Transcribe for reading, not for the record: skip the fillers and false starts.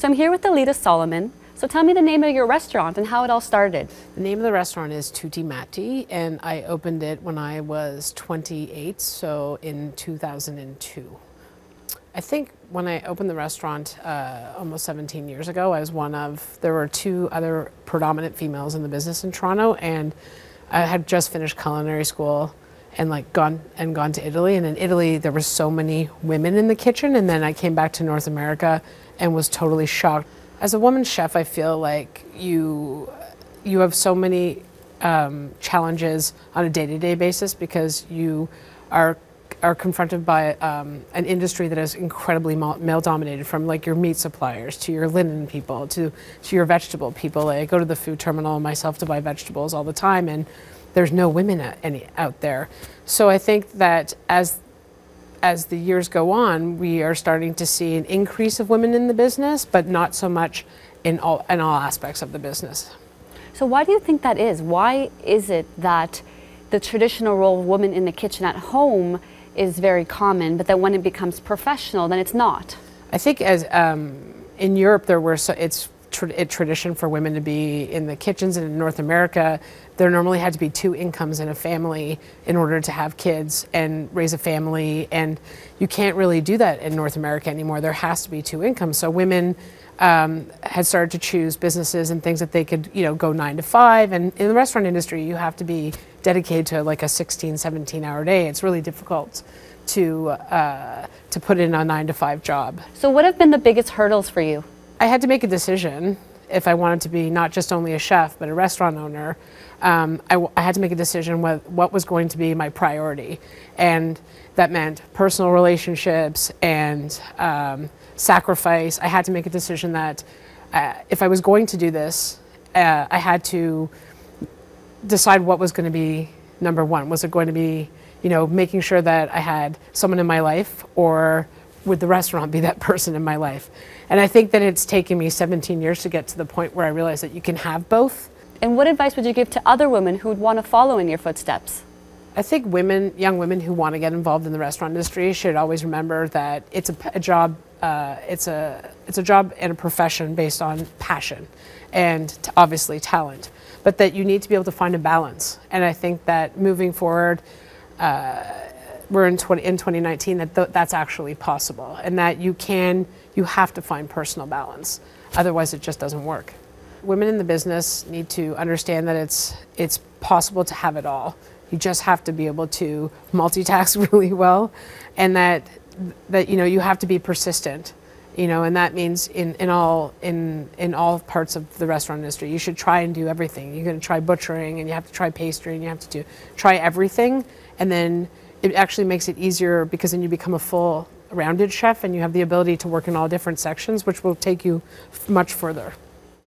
So I'm here with Alida Solomon. So tell me the name of your restaurant and how it all started. The name of the restaurant is Tutti Matti, and I opened it when I was 28, so in 2002. I think when I opened the restaurant almost 17 years ago, there were two other predominant females in the business in Toronto, and I had just finished culinary school and gone to Italy. And in Italy, there were so many women in the kitchen, and then I came back to North America and was totally shocked. As a woman chef, I feel like you have so many challenges on a day-to-day basis because you are confronted by an industry that is incredibly male-dominated, from like your meat suppliers to your linen people to your vegetable people. I go to the food terminal myself to buy vegetables all the time, and there's no women out there. So I think that as the years go on, we are starting to see an increase of women in the business, but not so much in all aspects of the business. So why do you think that is? Why is it that the traditional role of women in the kitchen at home is very common, but that when it becomes professional, then it's not? I think as in Europe, it's tradition for women to be in the kitchens, and in North America, there normally had to be two incomes in a family in order to have kids and raise a family, and you can't really do that in North America anymore. There has to be two incomes. So women had started to choose businesses and things that they could, go 9 to 5, and in the restaurant industry, you have to be dedicated to like a 16, 17-hour day. It's really difficult to put in a 9 to 5 job. So what have been the biggest hurdles for you? I had to make a decision if I wanted to be not just only a chef, but a restaurant owner. I had to make a decision what was going to be my priority. And that meant personal relationships and sacrifice. I had to make a decision that if I was going to do this, I had to decide what was going to be number one. Was it going to be, making sure that I had someone in my life, or would the restaurant be that person in my life? And I think that it's taken me 17 years to get to the point where I realized that you can have both. And what advice would you give to other women who would want to follow in your footsteps? I think young women who want to get involved in the restaurant industry should always remember that it's a job. It's a job and a profession based on passion and obviously talent, but that you need to be able to find a balance. And I think that moving forward, we're in 2019, that's actually possible, and that you have to find personal balance. Otherwise, it just doesn't work. Women in the business need to understand that it's possible to have it all. You just have to be able to multitask really well, and that you have to be persistent. And that means in all parts of the restaurant industry, you should try and do everything. You're going to try butchering, and you have to try pastry, and you have to try everything, and then it actually makes it easier because then you become a full rounded chef and you have the ability to work in all different sections, which will take you much further.